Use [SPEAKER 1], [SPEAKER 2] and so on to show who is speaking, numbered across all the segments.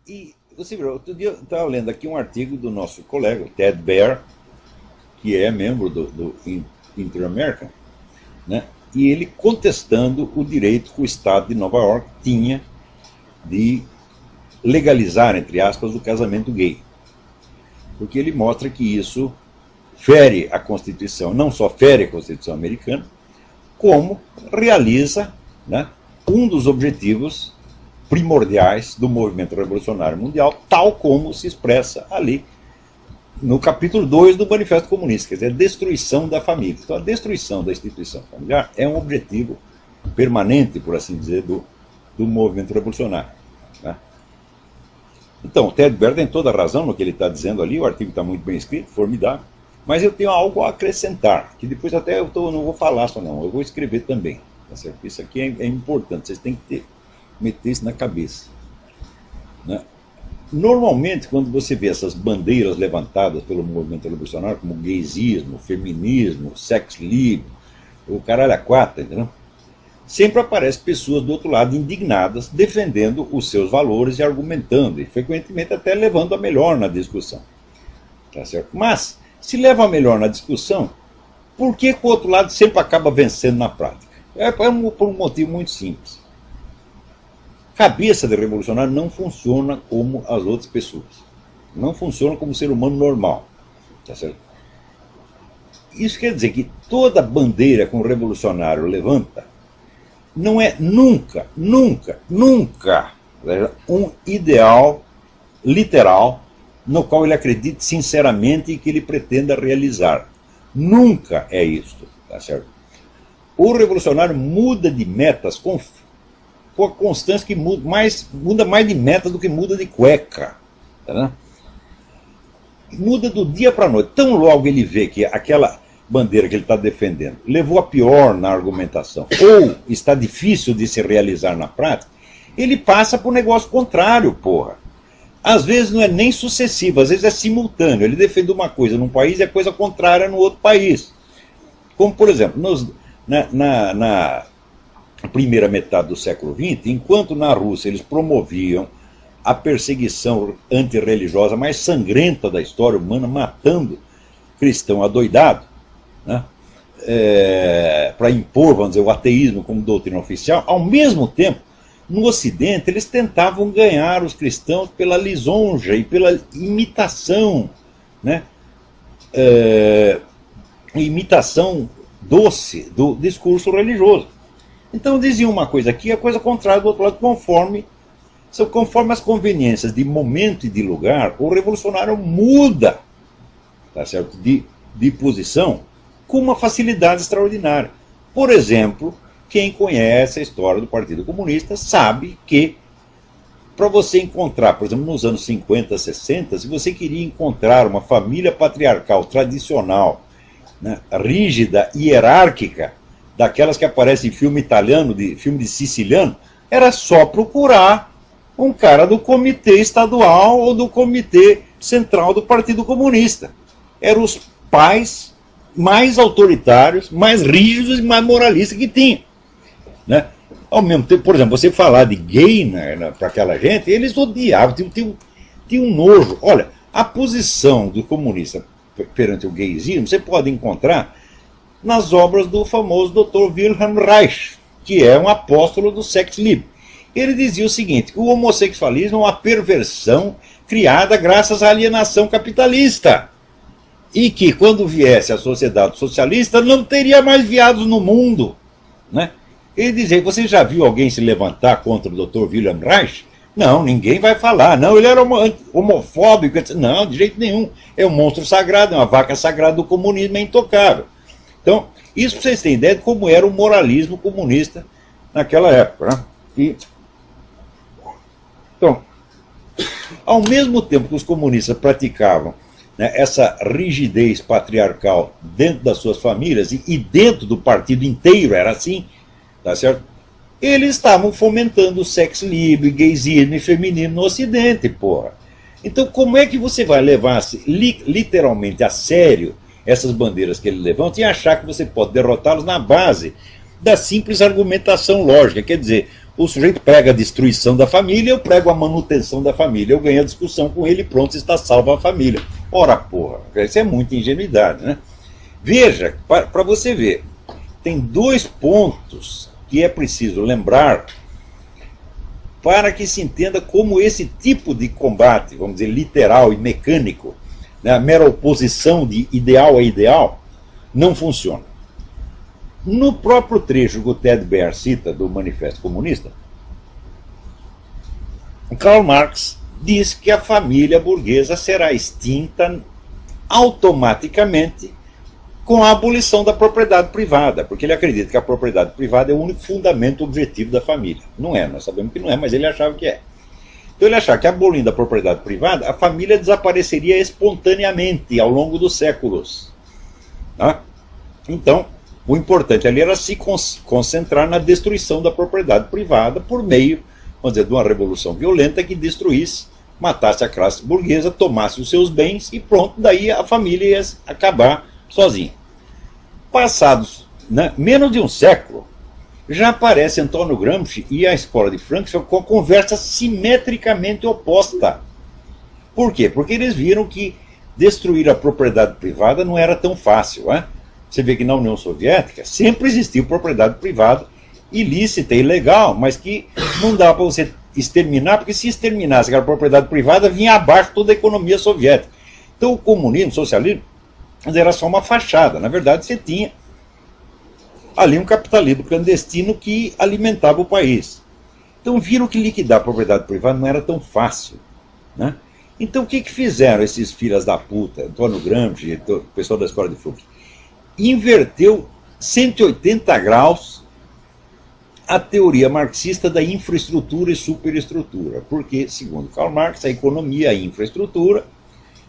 [SPEAKER 1] E você viu, outro dia eu estava lendo aqui um artigo do nosso colega, o Ted Baer, que é membro do Inter-American, né? E ele contestando o direito que o Estado de Nova York tinha de legalizar, entre aspas, o casamento gay. Porque ele mostra que isso fere a Constituição, não só fere a Constituição americana, como realiza, né, um dos objetivos primordiais do movimento revolucionário mundial, tal como se expressa ali no capítulo 2 do Manifesto Comunista, quer dizer, a destruição da família. Então, a destruição da instituição familiar é um objetivo permanente, por assim dizer, do movimento revolucionário, né? Então, o Ted Baer tem toda a razão no que ele está dizendo ali, o artigo está muito bem escrito, formidável, mas eu tenho algo a acrescentar, que depois até não vou falar só não, eu vou escrever também, tá certo? Isso aqui é importante, vocês têm que meter isso na cabeça, né? Normalmente, quando você vê essas bandeiras levantadas pelo movimento revolucionário, como gaysismo, feminismo, sex lib, o caralho a quatro, entendeu? Sempre aparecem pessoas do outro lado indignadas, defendendo os seus valores e argumentando, e frequentemente até levando a melhor na discussão. Tá certo? Mas, se leva a melhor na discussão, por que o outro lado sempre acaba vencendo na prática? Por um motivo muito simples. Cabeça de revolucionário não funciona como as outras pessoas. Não funciona como ser humano normal. Tá certo? Isso quer dizer que toda bandeira que um revolucionário levanta não é nunca um ideal literal no qual ele acredite sinceramente e que ele pretenda realizar. Nunca é isto. Tá certo? O revolucionário muda de metas com a constância que muda mais de meta do que muda de cueca. Tá? Muda do dia para a noite. Tão logo ele vê que aquela bandeira que ele está defendendo levou a pior na argumentação, ou está difícil de se realizar na prática, ele passa para o negócio contrário, porra. Às vezes não é nem sucessivo, às vezes é simultâneo. Ele defende uma coisa num país e a coisa contrária no outro país. Como, por exemplo, na primeira metade do século XX, enquanto na Rússia eles promoviam a perseguição antirreligiosa mais sangrenta da história humana, matando cristão adoidado, né, para impor, vamos dizer, o ateísmo como doutrina oficial, ao mesmo tempo, no Ocidente, eles tentavam ganhar os cristãos pela lisonja e pela imitação, né, imitação doce do discurso religioso. Então diziam uma coisa aqui, a coisa contrária do outro lado, conforme as conveniências de momento e de lugar, o revolucionário muda, tá certo, de posição com uma facilidade extraordinária. Por exemplo, quem conhece a história do Partido Comunista sabe que para você encontrar, por exemplo, nos anos 50, 60, se você queria encontrar uma família patriarcal tradicional, né, rígida e hierárquica, daquelas que aparecem em filme italiano, filme de siciliano, era só procurar um cara do comitê estadual ou do comitê central do Partido Comunista. Eram os pais mais autoritários, mais rígidos e mais moralistas que tinha, né? Ao mesmo tempo, por exemplo, você falar de gay, né, para aquela gente, eles odiavam, tinham um nojo. Olha, a posição do comunista perante o gaysismo, você pode encontrar nas obras do famoso Dr. Wilhelm Reich, que é um apóstolo do sex lib. Ele dizia o seguinte, que o homossexualismo é uma perversão criada graças à alienação capitalista, e que quando viesse a sociedade socialista não teria mais viados no mundo, né? Ele dizia, você já viu alguém se levantar contra o Dr. Wilhelm Reich? Não, ninguém vai falar. Não, ele era homofóbico. Não, de jeito nenhum. É um monstro sagrado, é uma vaca sagrada do comunismo, é intocável. Então, isso para vocês terem ideia de como era o moralismo comunista naquela época, né? Então, ao mesmo tempo que os comunistas praticavam, né, essa rigidez patriarcal dentro das suas famílias e dentro do partido inteiro, era assim, tá certo? Eles estavam fomentando o sex lib, gaysismo e feminismo no Ocidente, porra. Então, como é que você vai levar literalmente a sério essas bandeiras que ele levanta e achar que você pode derrotá-los na base da simples argumentação lógica? Quer dizer, O sujeito prega a destruição da família, eu prego a manutenção da família. Eu ganho a discussão com ele e pronto, está salva a família. Ora, porra, isso é muita ingenuidade, né? Veja, para você ver, tem dois pontos que é preciso lembrar para que se entenda como esse tipo de combate, vamos dizer, literal e mecânico, né, a mera oposição de ideal a ideal, não funciona. No próprio trecho que o Ted Baer cita do Manifesto Comunista, Karl Marx diz que a família burguesa será extinta automaticamente com a abolição da propriedade privada, porque ele acredita que a propriedade privada é o único fundamento objetivo da família. Não é, nós sabemos que não é, mas ele achava que é. Então ele achava que abolindo a propriedade privada, a família desapareceria espontaneamente ao longo dos séculos. Tá? Então, o importante ali era se concentrar na destruição da propriedade privada por meio, vamos dizer, de uma revolução violenta que destruísse, matasse a classe burguesa, tomasse os seus bens e pronto, daí a família ia acabar sozinha. Passados, né, menos de um século, já aparece Antônio Gramsci e a escola de Frankfurt com a conversa simetricamente oposta. Por quê? Porque eles viram que destruir a propriedade privada não era tão fácil, né? Você vê que na União Soviética sempre existiu propriedade privada ilícita e ilegal, mas que não dá para você exterminar, porque se exterminasse aquela propriedade privada, vinha abaixo toda a economia soviética. Então o comunismo, o socialismo, era só uma fachada. Na verdade, você tinha ali um capitalismo clandestino que alimentava o país. Então viram que liquidar a propriedade privada não era tão fácil, né? Então o que fizeram esses filhas da puta, Antônio Gramsci, o pessoal da escola de Frankfurt? Inverteu 180 graus a teoria marxista da infraestrutura e superestrutura, porque, segundo Karl Marx, a economia é a infraestrutura,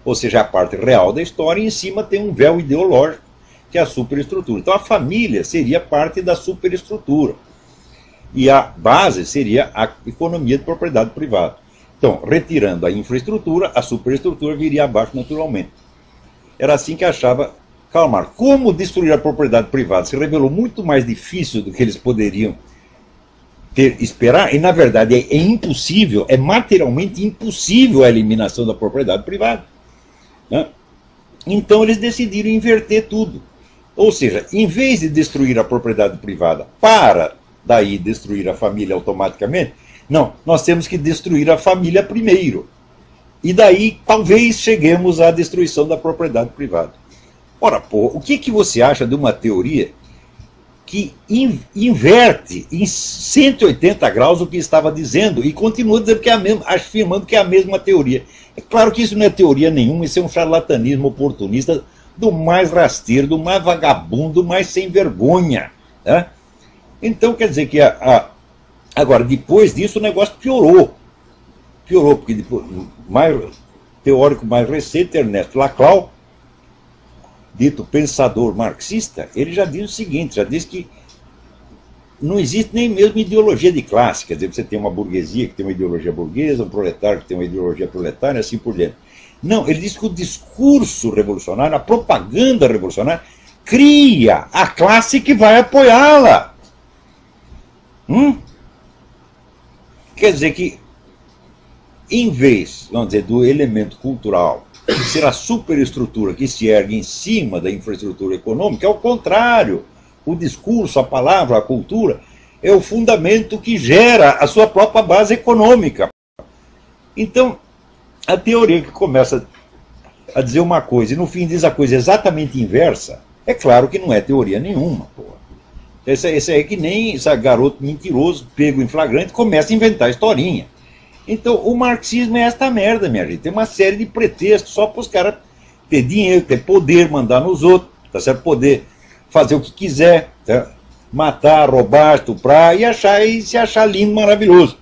[SPEAKER 1] ou seja, a parte real da história, e em cima tem um véu ideológico, que é a superestrutura. Então a família seria parte da superestrutura, e a base seria a economia de propriedade privada. Então, retirando a infraestrutura, a superestrutura viria abaixo naturalmente. Era assim que achava Karl Marx. Como destruir a propriedade privada se revelou muito mais difícil do que eles poderiam esperar, e na verdade é impossível, é materialmente impossível a eliminação da propriedade privada, né? Então eles decidiram inverter tudo. Ou seja, em vez de destruir a propriedade privada para daí destruir a família automaticamente, não, nós temos que destruir a família primeiro. E daí talvez cheguemos à destruição da propriedade privada. Ora, pô, o que você acha de uma teoria que inverte em 180 graus o que estava dizendo e continua dizendo que é a mesma, afirmando que é a mesma teoria? É claro que isso não é teoria nenhuma, isso é um charlatanismo oportunista do mais rasteiro, do mais vagabundo, do mais sem vergonha, né? Então quer dizer que agora, depois disso, o negócio piorou. Piorou, porque depois, teórico mais recente, Ernesto Laclau, dito pensador marxista, ele já diz o seguinte, já diz que não existe nem mesmo ideologia de classe, quer dizer, você tem uma burguesia que tem uma ideologia burguesa, um proletário que tem uma ideologia proletária, assim por diante. Não, ele diz que o discurso revolucionário, a propaganda revolucionária, cria a classe que vai apoiá-la. Quer dizer que, em vez, vamos dizer, do elemento cultural ser a superestrutura que se ergue em cima da infraestrutura econômica, é o contrário. O discurso, a palavra, a cultura, é o fundamento que gera a sua própria base econômica. Então, a teoria que começa a dizer uma coisa e no fim diz a coisa exatamente inversa, é claro que não é teoria nenhuma, porra. Esse é que nem esse garoto mentiroso, pego em flagrante, começa a inventar historinha. Então, o marxismo é esta merda, minha gente. Tem uma série de pretextos só para os caras ter dinheiro, ter poder, mandar nos outros, tá certo? Poder fazer o que quiser, tá? Matar, roubar, estuprar e se achar lindo, maravilhoso.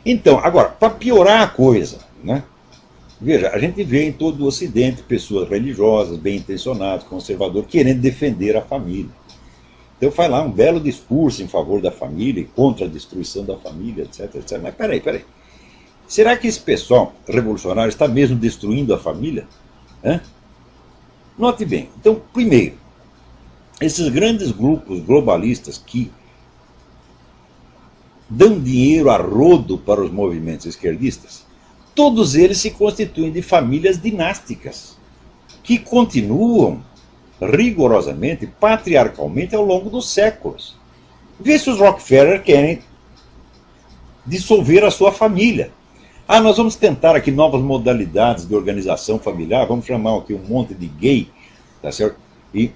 [SPEAKER 1] Então, agora, para piorar a coisa, né? Veja, a gente vê em todo o Ocidente pessoas religiosas, bem intencionadas, conservadoras, querendo defender a família. Então faz lá um belo discurso em favor da família e contra a destruição da família, etc, etc. Mas peraí. Será que esse pessoal revolucionário está mesmo destruindo a família? Note bem. Então, primeiro, esses grandes grupos globalistas que dão dinheiro a rodo para os movimentos esquerdistas, todos eles se constituem de famílias dinásticas, que continuam rigorosamente, patriarcalmente ao longo dos séculos. Vê se os Rockefeller querem dissolver a sua família. Ah, nós vamos tentar aqui novas modalidades de organização familiar, vamos chamar aqui um monte de gay, tá certo? E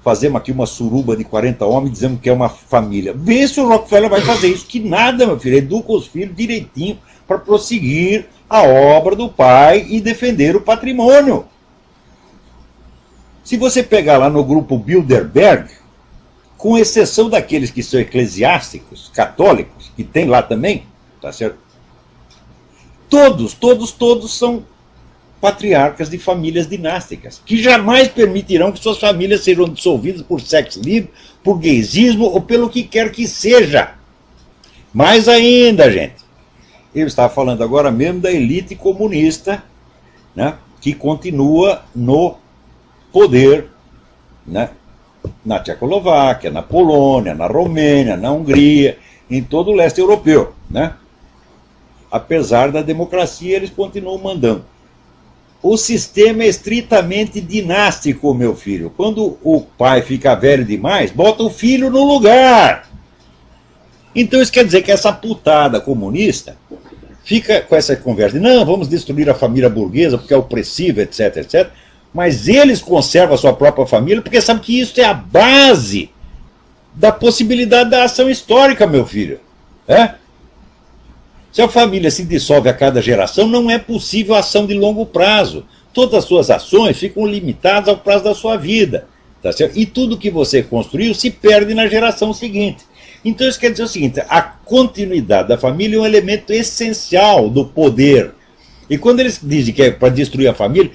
[SPEAKER 1] fazemos aqui uma suruba de 40 homens dizendo que é uma família. Vê se o Rockefeller vai fazer isso. Que nada, meu filho. Educa os filhos direitinho para prosseguir a obra do pai e defender o patrimônio. Se você pegar lá no grupo Bilderberg, com exceção daqueles que são eclesiásticos, católicos, que tem lá também, tá certo? Todos são patriarcas de famílias dinásticas, que jamais permitirão que suas famílias sejam dissolvidas por sexo livre, por gaysismo ou pelo que quer que seja. Mais ainda, gente, eu estava falando agora mesmo da elite comunista, né, que continua no poder, né, na Tchecoslováquia, na Polônia, na Romênia, na Hungria, em todo o leste europeu, né? Apesar da democracia, eles continuam mandando. O sistema é estritamente dinástico, meu filho. Quando o pai fica velho demais, bota o filho no lugar. Então isso quer dizer que essa putada comunista fica com essa conversa de não, vamos destruir a família burguesa porque é opressiva, etc, etc. Mas eles conservam a sua própria família porque sabem que isso é a base da possibilidade da ação histórica, meu filho. É? Se a família se dissolve a cada geração, não é possível ação de longo prazo. Todas as suas ações ficam limitadas ao prazo da sua vida. Tá certo? E tudo que você construiu se perde na geração seguinte. Então isso quer dizer o seguinte, a continuidade da família é um elemento essencial do poder. E quando eles dizem que é para destruir a família,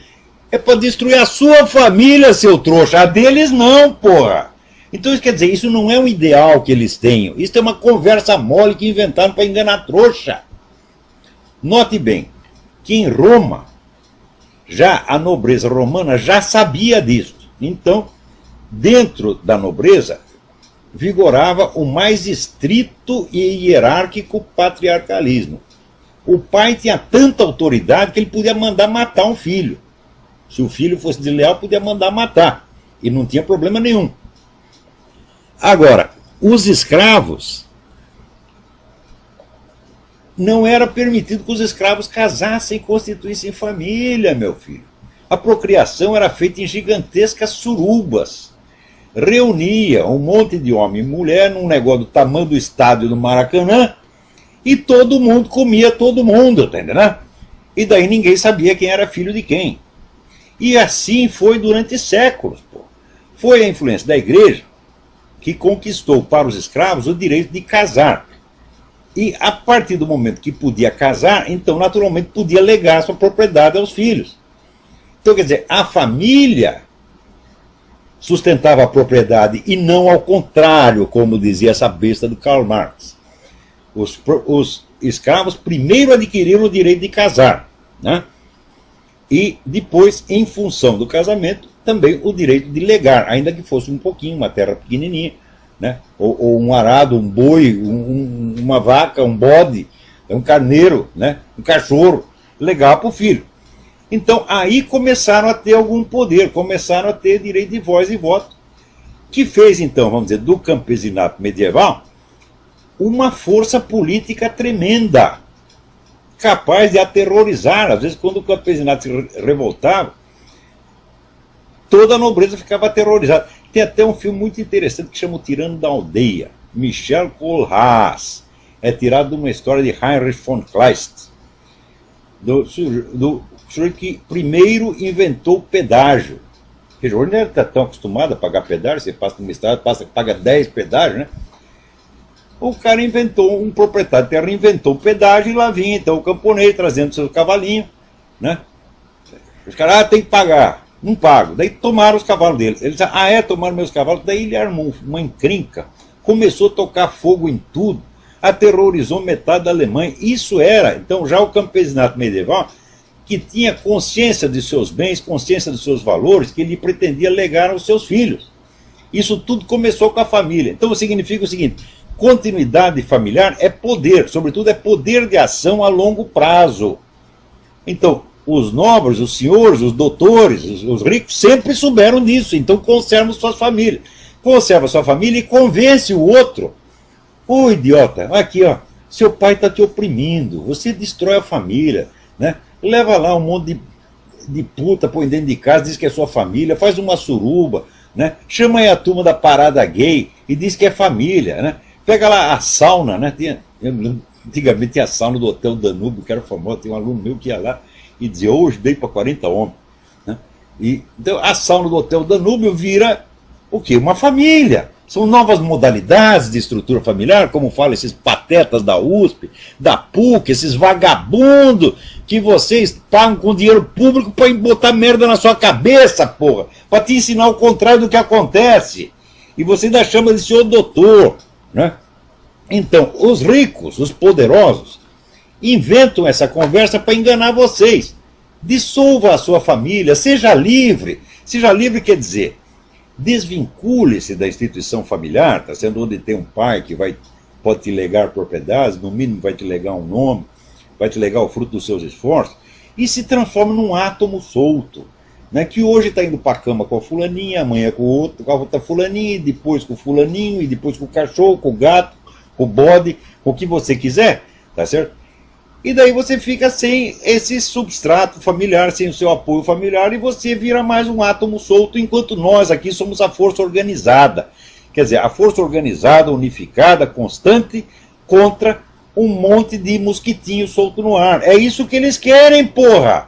[SPEAKER 1] é para destruir a sua família, seu trouxa. A deles não, porra. Então isso quer dizer, isso não é um ideal que eles tenham. Isso é uma conversa mole que inventaram para enganar trouxa. Note bem, que em Roma, já a nobreza romana já sabia disso. Então, dentro da nobreza, vigorava o mais estrito e hierárquico patriarcalismo. O pai tinha tanta autoridade que ele podia mandar matar um filho. Se o filho fosse desleal, podia mandar matar. E não tinha problema nenhum. Agora, os escravos, não era permitido que os escravos casassem e constituíssem família, meu filho. A procriação era feita em gigantescas surubas. Reunia um monte de homem e mulher num negócio do tamanho do estádio do Maracanã e todo mundo comia todo mundo, tá entendendo? E daí ninguém sabia quem era filho de quem. E assim foi durante séculos. Pô. Foi a influência da igreja que conquistou para os escravos o direito de casar. E a partir do momento que podia casar, então naturalmente podia legar sua propriedade aos filhos. Então quer dizer, a família sustentava a propriedade e não ao contrário, como dizia essa besta do Karl Marx. Os escravos primeiro adquiriram o direito de casar, né? E depois, em função do casamento, também o direito de legar, ainda que fosse um pouquinho, uma terra pequenininha, né? Ou um arado, um boi, uma vaca, um bode, um carneiro, né? Um cachorro, legar para o filho. Então aí começaram a ter algum poder, começaram a ter direito de voz e voto, que fez então, vamos dizer, do campesinato medieval uma força política tremenda, capaz de aterrorizar. Às vezes quando o campesinato se revoltava, toda a nobreza ficava aterrorizada. Tem até um filme muito interessante que chama O Tirano da Aldeia, Michel Kohlhaas. É tirado de uma história de Heinrich von Kleist, do sujeito que primeiro inventou o pedágio. Porque hoje não está tão acostumado a pagar pedágio, você passa numa estrada, paga 10 pedágios, né? O cara inventou, um proprietário de terra inventou o pedágio e lá vinha então o camponês trazendo seu cavalinho, né? Os caras, tem que pagar. Não pago. Daí tomaram os cavalos dele. Ele disse, tomaram meus cavalos. Daí ele armou uma encrenca, começou a tocar fogo em tudo, aterrorizou metade da Alemanha. Isso era, então, já o campesinato medieval, que tinha consciência de seus bens, consciência dos seus valores, que ele pretendia legar aos seus filhos. Isso tudo começou com a família. Então significa o seguinte, Continuidade familiar é poder, sobretudo é poder de ação a longo prazo. Então, os nobres, os senhores, os doutores, os ricos sempre souberam disso, então conservam suas famílias. Conserva sua família e convence o outro. Ô idiota, aqui ó, seu pai está te oprimindo, você destrói a família, né? Leva lá um monte de puta, põe dentro de casa, diz que é sua família, faz uma suruba, né? Chama aí a turma da parada gay e diz que é família, né? Pega lá a sauna, né? Antigamente tinha a sauna do Hotel Danúbio, que era famoso, tem um aluno meu que ia lá e dizia, hoje dei para 40 homens. Né? Então a sauna do Hotel Danúbio vira o quê? Uma família. São novas modalidades de estrutura familiar, como falam esses patetas da USP, da PUC, esses vagabundos que vocês pagam com dinheiro público para botar merda na sua cabeça, porra, para te ensinar o contrário do que acontece. E você ainda chama de senhor doutor, né? Então, os ricos, os poderosos, inventam essa conversa para enganar vocês. Dissolva a sua família, seja livre. Seja livre quer dizer, desvincule-se da instituição familiar, tá sendo onde tem um pai que pode te legar propriedades, no mínimo vai te legar um nome, vai te legar o fruto dos seus esforços, e se transforma num átomo solto, né, que hoje está indo para a cama com a fulaninha, amanhã com a outra fulaninha, e depois com o fulaninho, e depois com o cachorro, com o gato, com o bode, com o que você quiser, tá certo? E daí você fica sem esse substrato familiar, sem o seu apoio familiar, e você vira mais um átomo solto, enquanto nós aqui somos a força organizada. Quer dizer, a força organizada, unificada, constante, contra um monte de mosquitinho solto no ar. É isso que eles querem, porra!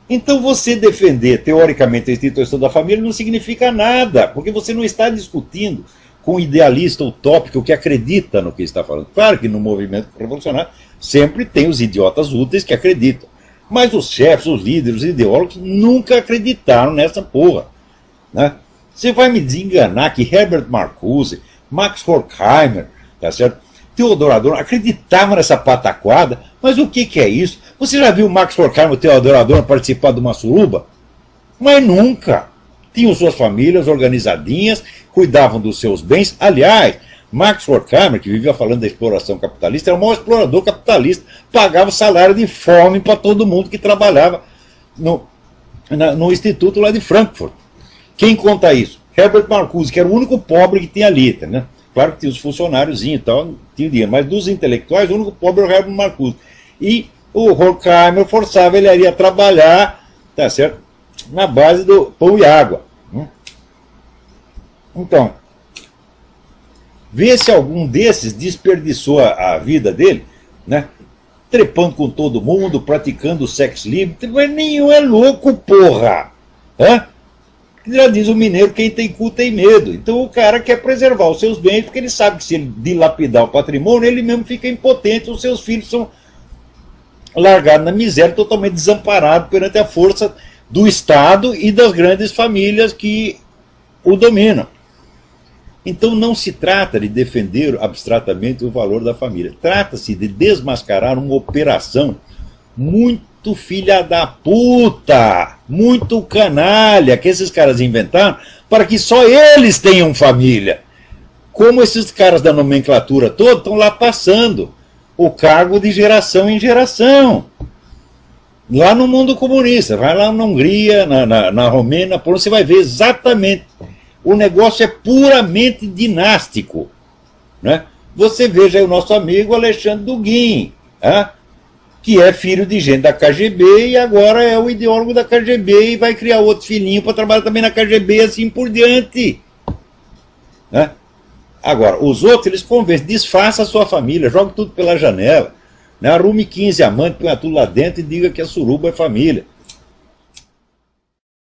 [SPEAKER 1] Então você defender, teoricamente, a instituição da família não significa nada, porque você não está discutindo com um idealista utópico que acredita no que está falando. Claro que no movimento revolucionário sempre tem os idiotas úteis que acreditam. Mas os chefes, os líderes, os ideólogos nunca acreditaram nessa porra. Né? Você vai me desenganar que Herbert Marcuse, Max Horkheimer, tá certo? Theodor Adorno acreditavam nessa pataquada, mas o que é isso? Você já viu Max Horkheimer e Theodor Adorno participar de uma suruba? Mas nunca. Tinham suas famílias organizadinhas, cuidavam dos seus bens. Aliás, Max Horkheimer, que vivia falando da exploração capitalista, era o maior explorador capitalista, pagava salário de fome para todo mundo que trabalhava no instituto lá de Frankfurt. Quem conta isso? Herbert Marcuse, que era o único pobre que tinha ali, né? Claro que tinha os funcionários e tal, tinha dinheiro, mas dos intelectuais, o único pobre era o Herbert Marcuse. E o Horkheimer forçava ele a trabalhar, tá certo? Na base do pão e água. Então, vê se algum desses desperdiçou a vida dele, né? Trepando com todo mundo, praticando sexo livre. Mas nenhum é louco, porra! Hã? Já diz o mineiro, quem tem cu tem medo. Então o cara quer preservar os seus bens, porque ele sabe que se ele dilapidar o patrimônio, ele mesmo fica impotente, os seus filhos são largados na miséria, totalmente desamparados perante a força do Estado e das grandes famílias que o dominam. Então não se trata de defender abstratamente o valor da família. Trata-se de desmascarar uma operação muito filha da puta, muito canalha, que esses caras inventaram para que só eles tenham família. Como esses caras da nomenclatura toda estão lá passando o cargo de geração em geração. Lá no mundo comunista, vai lá na Hungria, na Romênia, por onde você vai ver exatamente. O negócio é puramente dinástico. Né? Você veja aí o nosso amigo Alexandre Dugin, que é filho de gente da KGB e agora é o ideólogo da KGB e vai criar outro filhinho para trabalhar também na KGB e assim por diante. Né? Agora, os outros, eles convencem, desfaça a sua família, joga tudo pela janela. Né? Arrume 15 amantes, põe tudo lá dentro e diga que a suruba é família.